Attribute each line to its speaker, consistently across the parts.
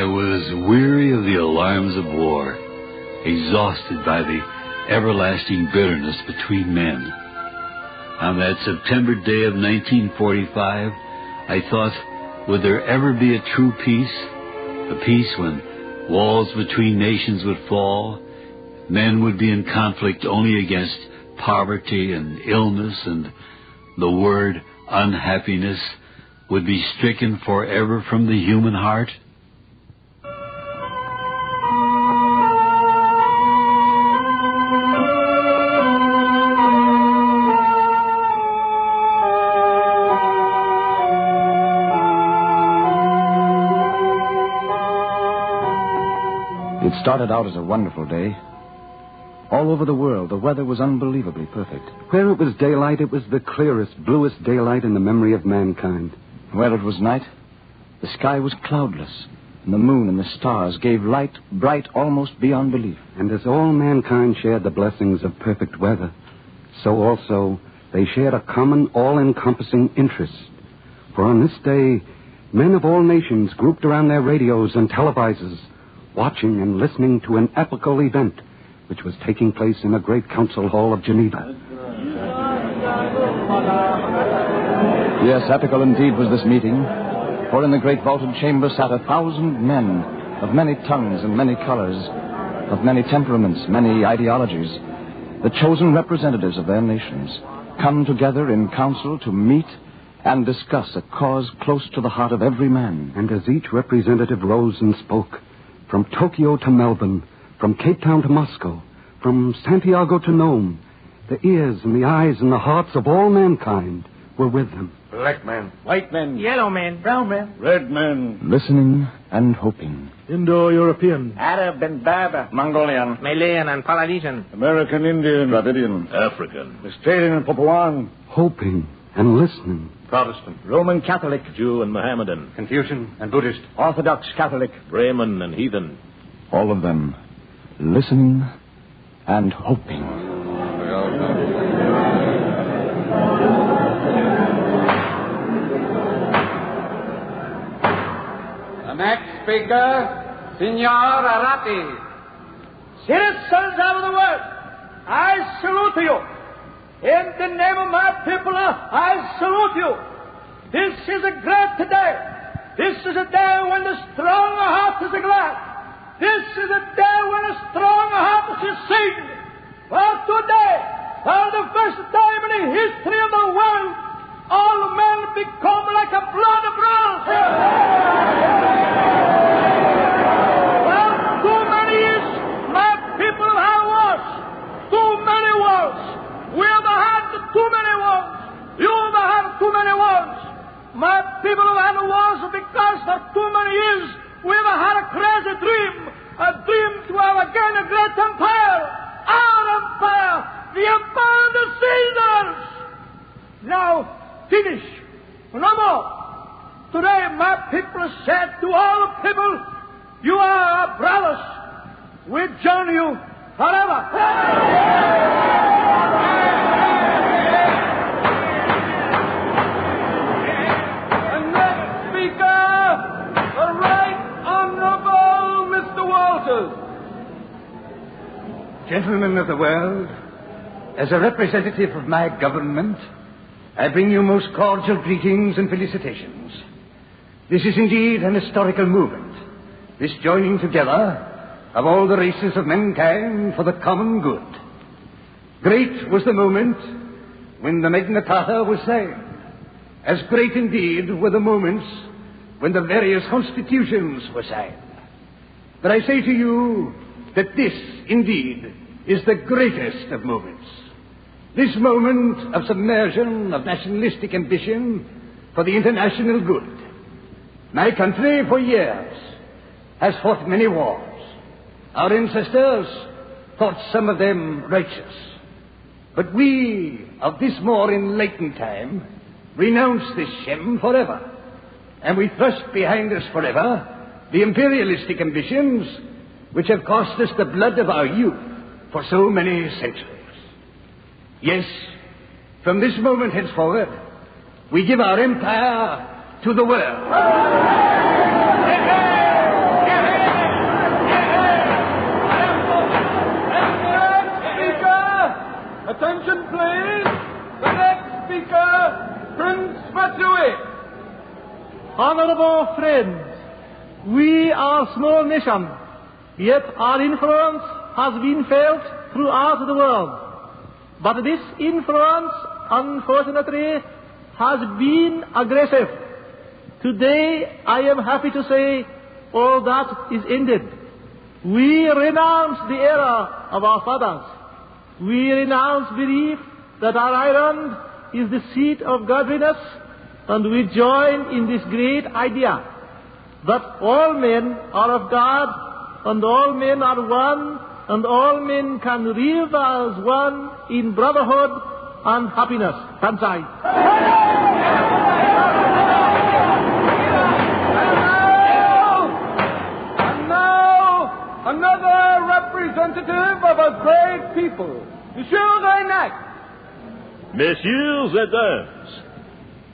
Speaker 1: was weary of the alarms of war, exhausted by the everlasting bitterness between men. On that September day of 1945, I thought, would there ever be a true peace? A peace when walls between nations would fall, men would be in conflict only against poverty and illness, and the word unhappiness would be stricken forever from the human heart?
Speaker 2: It started out as a wonderful day. All over the world, the weather was unbelievably perfect.
Speaker 3: Where it was daylight, it was the clearest, bluest daylight in the memory of mankind.
Speaker 2: Where it was night, the sky was cloudless, and the moon and the stars gave light bright almost beyond belief.
Speaker 3: And as all mankind shared the blessings of perfect weather, so also they shared a common, all-encompassing interest. For on this day, men of all nations grouped around their radios and televisors, watching and listening to an epochal event which was taking place in the great council hall of Geneva.
Speaker 2: Yes, epical indeed was this meeting, for in the great vaulted chamber sat 1,000 men of many tongues and many colors, of many temperaments, many ideologies, the chosen representatives of their nations, come together in council to meet and discuss a cause close to the heart of every man.
Speaker 3: And as each representative rose and spoke, from Tokyo to Melbourne, from Cape Town to Moscow, from Santiago to Nome, the ears and the eyes and the hearts of all mankind were with them.
Speaker 4: Black men, white men,
Speaker 5: yellow men, brown men,
Speaker 4: red men,
Speaker 2: listening and hoping.
Speaker 4: Indo-European,
Speaker 5: Arab and Berber,
Speaker 4: Mongolian,
Speaker 5: Malayan and Polynesian,
Speaker 4: American Indian,
Speaker 6: Dravidian,
Speaker 4: African, Australian and Papuan,
Speaker 3: hoping and listening.
Speaker 4: Protestant,
Speaker 6: Roman Catholic, Jew and Mohammedan,
Speaker 4: Confucian and Buddhist,
Speaker 6: Orthodox Catholic, Brahmin and heathen.
Speaker 2: All of them listening and hoping.
Speaker 7: The next speaker, Signor Arati.
Speaker 8: Citizens of the world, I salute you. In the name of my people, I salute you. This is a great day. This is a day when the strong heart is glad. This is a day when a strong heart is sing. For today, for the first time in the history of the world, all men become like a blood brothers. For too many years, my people have wars. Too many wars. We have had too many wars. You have had too many wars. My people have had wars because for too many years we have had a crazy dream. A dream to have again a great empire. Our empire. The empire of the Caesars. Now, finish. No more. Today my people said to all people, you are our brothers. We join you forever.
Speaker 9: Gentlemen of the world, as a representative of my government, I bring you most cordial greetings and felicitations. This is indeed an historical movement, this joining together of all the races of mankind for the common good. Great was the moment when the Magna Carta was signed. As great indeed were the moments when the various constitutions were signed. But I say to you that this, indeed, is the greatest of moments. This moment of submersion of nationalistic ambition for the international good. My country, for years, has fought many wars. Our ancestors thought some of them righteous. But we, of this more enlightened time, renounce this shame forever. And we thrust behind us forever the imperialistic ambitions which have cost us the blood of our youth for so many centuries. Yes, from this moment henceforward, we give our empire to the world.
Speaker 8: honorable friends, we are a small nation, yet our influence has been felt throughout the world. But this influence, unfortunately, has been aggressive. Today, I am happy to say all that is ended. We renounce the error of our fathers. We renounce belief that our island is the seat of godliness, and we join in this great idea that all men are of God, and all men are one, and all men can live as one in brotherhood and happiness. Banzai.
Speaker 7: Another representative of a great people, Monsieur Reynac.
Speaker 6: Messieurs et dames,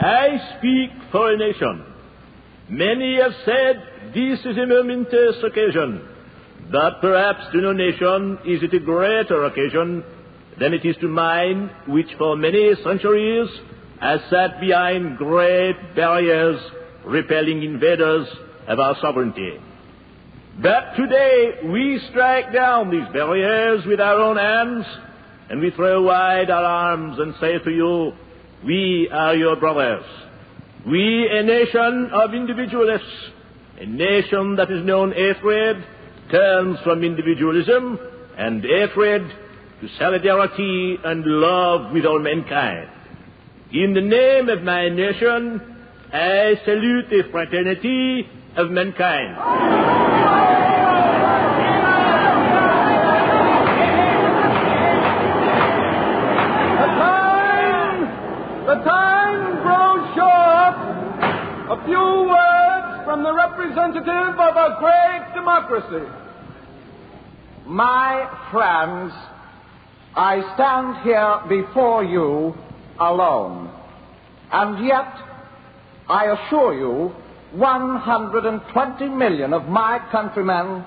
Speaker 6: I speak for a nation. Many have said this is a momentous occasion, but perhaps to no nation is it a greater occasion than it is to mine, which for many centuries has sat behind great barriers repelling invaders of our sovereignty. But today we strike down these barriers with our own hands, and we throw wide our arms and say to you, we are your brothers. We, a nation of individualists, a nation that has known hatred, turns from individualism and hatred to solidarity and love with all mankind. In the name of my nation, I salute the fraternity of mankind.
Speaker 7: The time grows short. A few words from the representative of a great democracy.
Speaker 10: My friends, I stand here before you alone. And yet, I assure you, 120 million of my countrymen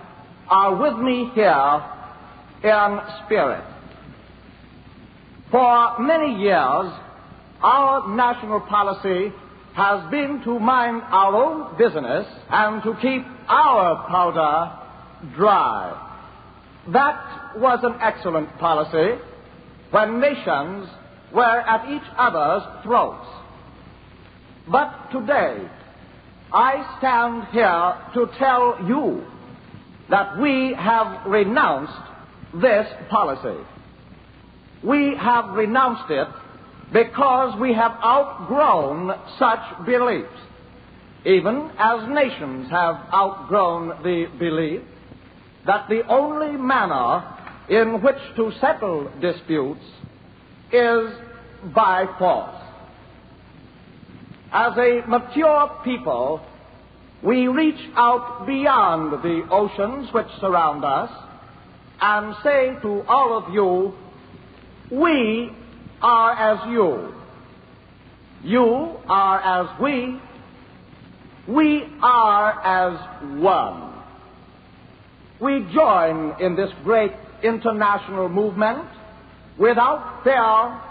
Speaker 10: are with me here in spirit. For many years, our national policy has been to mind our own business and to keep our powder dry. That was an excellent policy when nations were at each other's throats. But today, I stand here to tell you that we have renounced this policy. We have renounced it because we have outgrown such beliefs, even as nations have outgrown the belief that the only manner in which to settle disputes is by force. As a mature people, we reach out beyond the oceans which surround us and say to all of you, we are as you. You are as we. We are as one. We join in this great international movement without fear,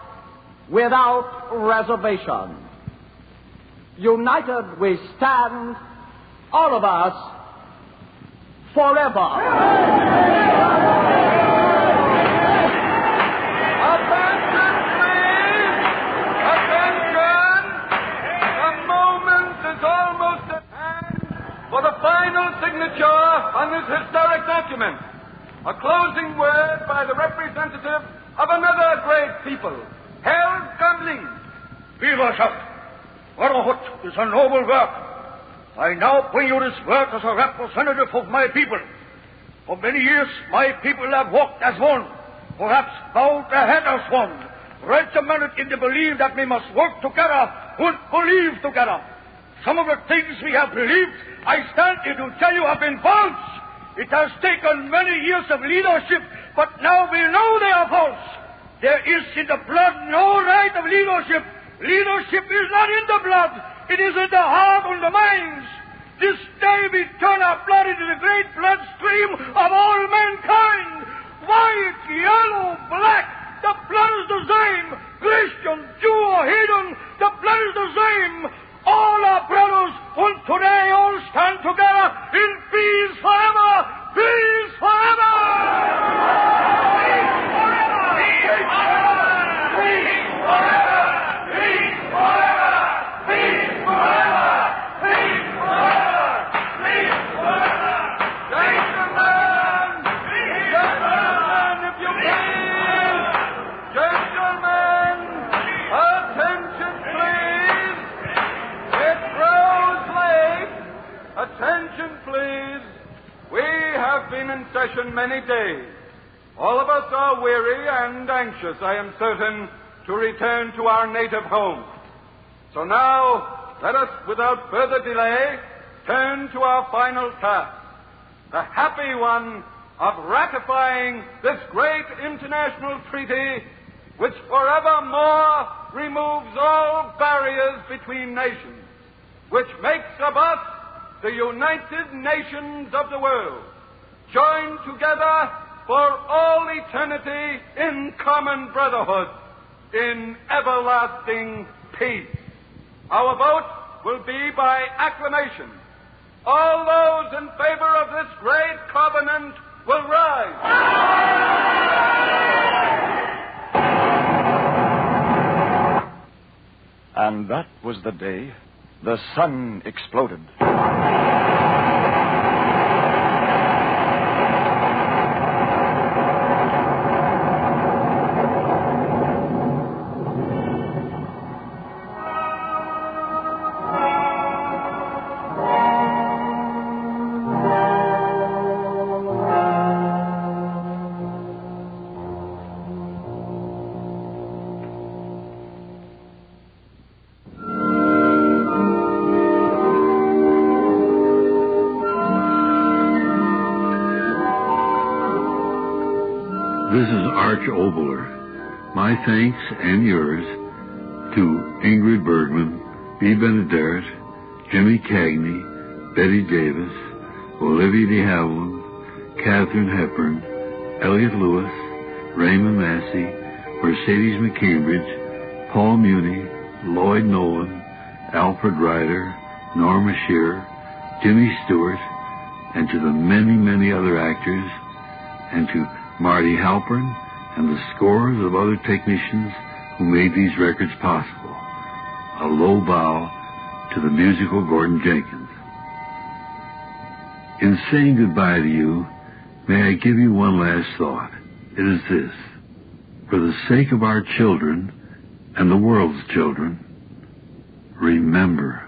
Speaker 10: without reservation. United we stand, all of us, forever.
Speaker 7: For the final signature on this historic document, a closing word by the representative of another great people, Herr Gamling.
Speaker 4: Vielschaft, brotherhood is a noble work. I now bring you this word as a representative of my people. For many years, my people have walked as one, perhaps bowed their head as one, regimented in the belief that we must work together and believe together. Some of the things we have believed, I stand here to tell you, have been false. It has taken many years of leadership, but now we know they are false. There is in the blood no right of leadership. Leadership is not in the blood. It is in the heart and the minds. This day we turn our blood into the great bloodstream of all mankind. White, yellow, black, the blood is the same. Christian, Jew, or heathen, the blood is the same. All are brothers and
Speaker 7: procession many days. All of us are weary and anxious, I am certain, to return to our native home. So now, let us, without further delay, turn to our final task, the happy one of ratifying this great international treaty which forevermore removes all barriers between nations, which makes of us the United Nations of the world, joined together for all eternity in common brotherhood, in everlasting peace. Our vote will be by acclamation. All those in favor of this great covenant will rise.
Speaker 2: And that was the day the sun exploded.
Speaker 1: This is Arch Oboler. My thanks and yours to Ingrid Bergman, B. Benederet, Jimmy Cagney, Betty Davis, Olivia de Havilland, Katharine Hepburn, Elliot Lewis, Raymond Massey, Mercedes McCambridge, Paul Muni, Lloyd Nolan, Alfred Ryder, Norma Shearer, Jimmy Stewart, and to the many, many other actors, and to Marty Halpern and the scores of other technicians who made these records possible. A low bow to the musical Gordon Jenkins. In saying goodbye to you, may I give you one last thought. It is this. For the sake of our children and the world's children, remember.